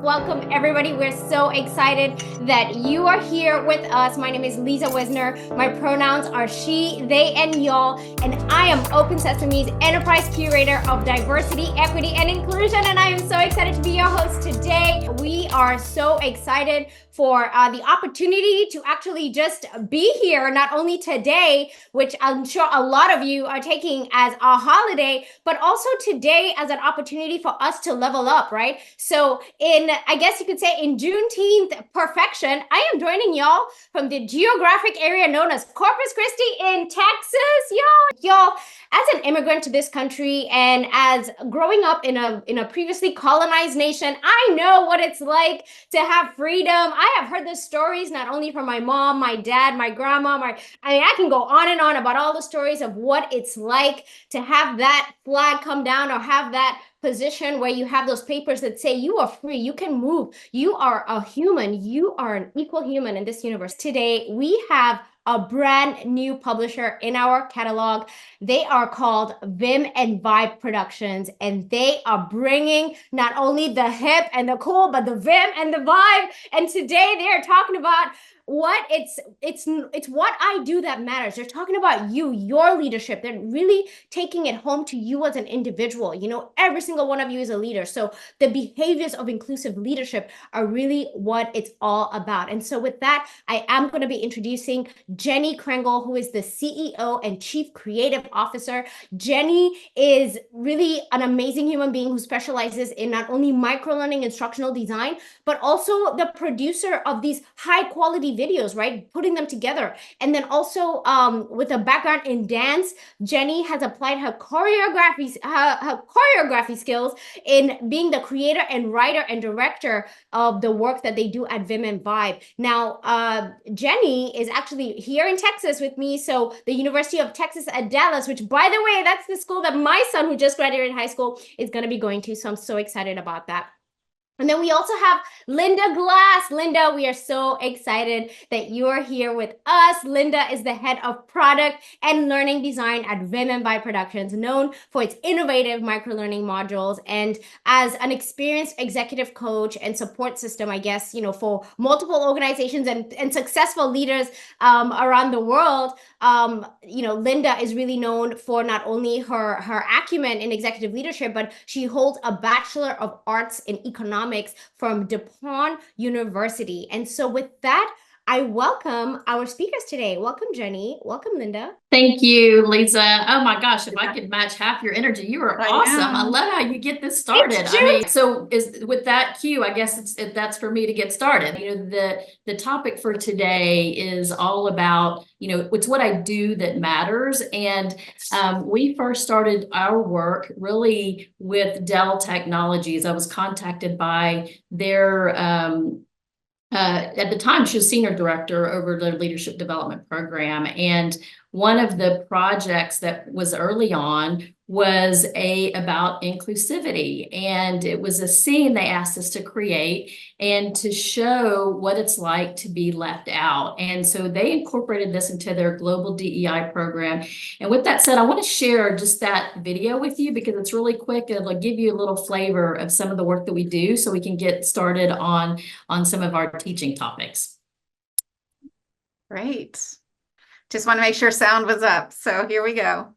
Welcome, everybody. We're so excited that you are here with us. My name is Lisa Wisner. My pronouns are she, they, and y'all, and I am OpenSesame's Enterprise Curator of Diversity, Equity, and Inclusion, and I am so excited to be your host today. We are so excited for the opportunity to actually just be here, not only today, which I'm sure a lot of you are taking as a holiday, but also today as an opportunity for us to level up, right? So I guess you could say in Juneteenth perfection, I am joining y'all from the geographic area known as Corpus Christi in Texas, y'all. As an immigrant to this country and as growing up in a previously colonized nation, I know what it's like to have freedom. I have heard the stories not only from my mom, my dad, my grandma, I can go on and on about all the stories of what it's like to have that flag come down or have that position where you have those papers that say you are free, you can move, you are a human, you are an equal human in this universe. Today, we have a brand new publisher in our catalog. They are called Vim and Vibe Productions, and they are bringing not only the hip and the cool, but the Vim and the vibe. And today they are talking about what it's what I do that matters. They're talking about you, your leadership. They're really taking it home to you as an individual. You know, every single one of you is a leader. So the behaviors of inclusive leadership are really what it's all about. And so with that, I am going to be introducing Jenny Krengle, who is the CEO and Chief Creative Officer. Jenny is really an amazing human being who specializes in not only microlearning instructional design, but also the producer of these high quality videos, right? Putting them together. And then also with a background in dance, Jenny has applied her choreography skills in being the creator and writer and director of the work that they do at Vim and Vibe. Now, Jenny is actually here in Texas with me. So the University of Texas at Dallas, which by the way, that's the school that my son who just graduated high school is going to be going to. So I'm so excited about that. And then we also have Linda Glass. Linda, we are so excited that you are here with us. Linda is the head of product and learning design at Vim and Vibe Productions, known for its innovative microlearning modules. And as an experienced executive coach and support system, I guess, you know, for multiple organizations and successful leaders around the world, you know, Linda is really known for not only her acumen in executive leadership, but she holds a Bachelor of Arts in Economics from DuPont University. And so with that, I welcome our speakers today. Welcome, Jenny. Welcome, Linda. Thank you, Lisa. Oh my gosh, if I could match half your energy, you are awesome. I love how you get this started. I mean, so with that cue, I guess that's for me to get started. You know, the topic for today is all about, you know, it's what I do that matters. And we first started our work really with Dell Technologies. I was contacted by their at the time, she was senior director over the leadership development program. And one of the projects that was early on was about inclusivity. And it was a scene they asked us to create and to show what it's like to be left out. And so they incorporated this into their global DEI program. And with that said, I want to share just that video with you because it's really quick. It'll give you a little flavor of some of the work that we do so we can get started on some of our teaching topics. Great. Just want to make sure sound was up. So here we go.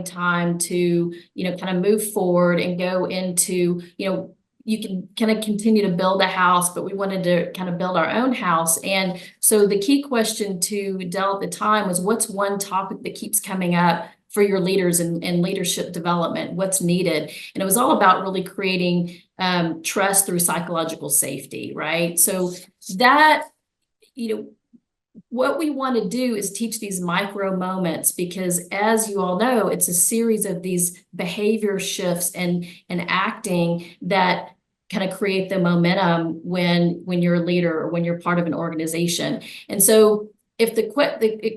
Time to, you know, kind of move forward and go into, you know, you can kind of continue to build a house, but we wanted to kind of build our own house. And so the key question to Dell at the time was, what's one topic that keeps coming up for your leaders and leadership development? What's needed? And it was all about really creating trust through psychological safety, right? So that, you know, what we want to do is teach these micro moments, because as you all know, it's a series of these behavior shifts and acting that kind of create the momentum when you're a leader or when you're part of an organization. And so if it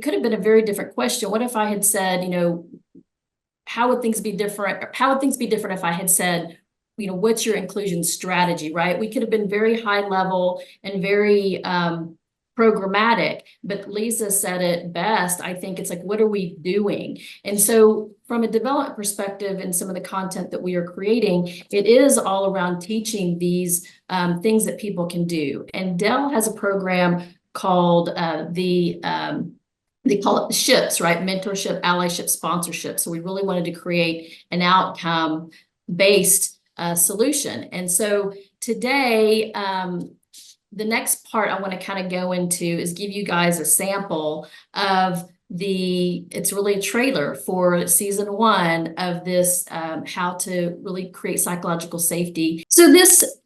could have been a very different question. What if I had said, how would things be different? How would things be different if I had said, what's your inclusion strategy, right? We could have been very high level and very programmatic, but Lisa said it best. I think it's like, what are we doing? And so from a development perspective and some of the content that we are creating, it is all around teaching these things that people can do. And Dell has a program called they call it SHIPS, right? Mentorship, allyship, sponsorship. So we really wanted to create an outcome-based solution. And so today, the next part I want to kind of go into is give you guys a sample of it's really a trailer for season 1 of this, how to really create psychological safety. So this,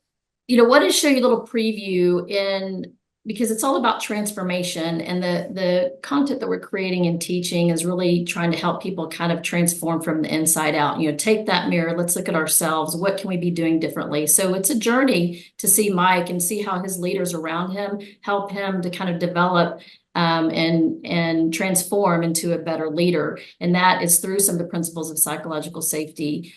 what is show you a little preview because it's all about transformation, and the content that we're creating and teaching is really trying to help people kind of transform from the inside out. Take that mirror, let's look at ourselves. What can we be doing differently? So it's a journey to see Mike and see how his leaders around him help him to kind of develop and transform into a better leader. And that is through some of the principles of psychological safety,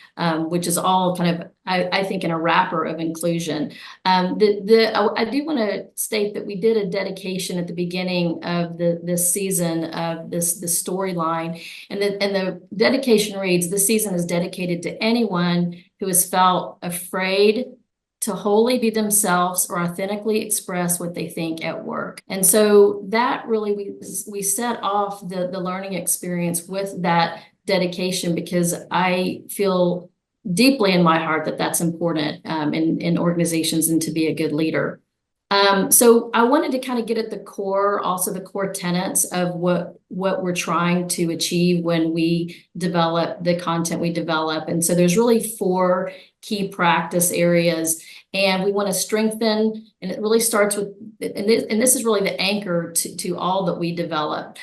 which is all kind of, I think, in a wrapper of inclusion. I do want to state that we did a dedication at the beginning of this season of the storyline, and the dedication reads, "This season is dedicated to anyone who has felt afraid to wholly be themselves or authentically express what they think at work." And so that really, we set off the learning experience with that dedication, because I feel deeply in my heart that that's important in organizations and to be a good leader. So I wanted to kind of get at the core, also the core tenets of what we're trying to achieve when we develop the content we develop. And so there's really 4 key practice areas, and we want to strengthen, and it really starts with, and this is really the anchor to all that we develop.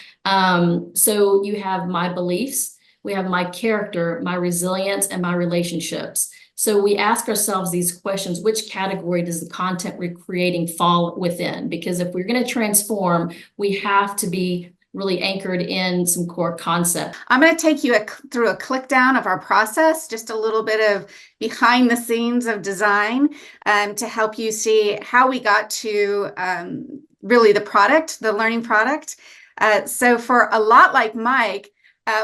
So you have my beliefs, we have my character, my resilience, and my relationships. So we ask ourselves these questions: which category does the content we're creating fall within? Because if we're going to transform, we have to be really anchored in some core concept. I'm going to take you through a click down of our process, just a little bit of behind the scenes of design, to help you see how we got to really the product, the learning product. So for A Lot Like Mike,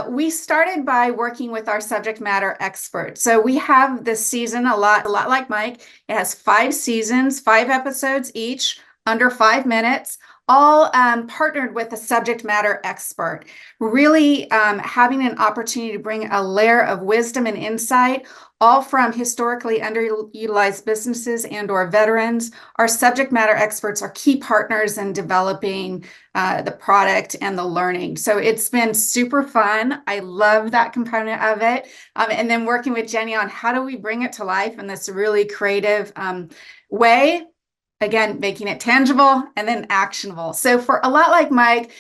we started by working with our subject matter expert. So we have this season, a lot like Mike. It has 5 seasons, 5 episodes each, under 5 minutes, all partnered with a subject matter expert, really having an opportunity to bring a layer of wisdom and insight, all from historically underutilized businesses and or veterans. Our subject matter experts are key partners in developing the product and the learning. So it's been super fun. I love that component of it. And then working with Jenny on how do we bring it to life in this really creative way. Again, making it tangible and then actionable. So for A Lot Like Mike,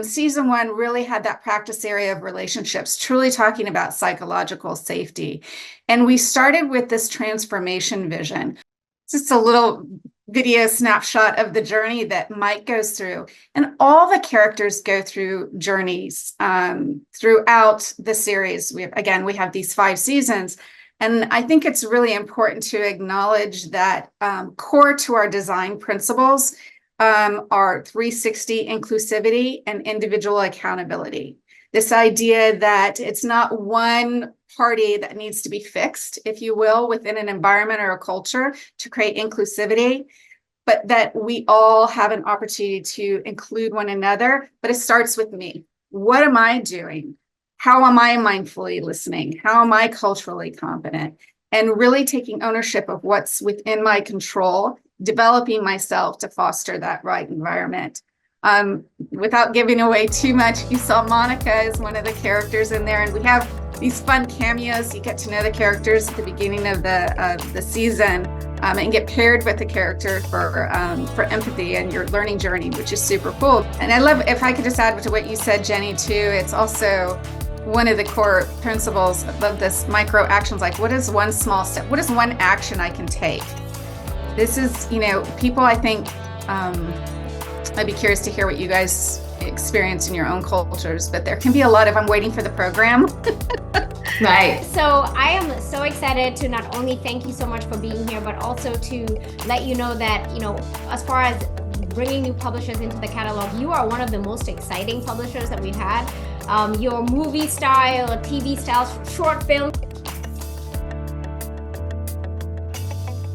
season 1 really had that practice area of relationships, truly talking about psychological safety. And we started with this transformation vision. Just a little video snapshot of the journey that Mike goes through. And all the characters go through journeys throughout the series. We have these 5 seasons. And I think it's really important to acknowledge that core to our design principles are 360 inclusivity and individual accountability. This idea that it's not one party that needs to be fixed, if you will, within an environment or a culture to create inclusivity, but that we all have an opportunity to include one another. But it starts with me. What am I doing? How am I mindfully listening? How am I culturally competent? And really taking ownership of what's within my control, developing myself to foster that right environment. Without giving away too much, you saw Monica is one of the characters in there, and we have these fun cameos. You get to know the characters at the beginning of the season. and get paired with the character for empathy and your learning journey, which is super cool. And I love, if I could just add to what you said, Jenny, too, it's also one of the core principles of this micro actions, like what is one small step? What is one action I can take? This is, people, I think, I'd be curious to hear what you guys experience in your own cultures, but there can be a lot of, I'm waiting for the program. Right. So I am so excited to not only thank you so much for being here, but also to let you know that, as far as bringing new publishers into the catalog, you are one of the most exciting publishers that we've had. Your movie style, TV style, short film,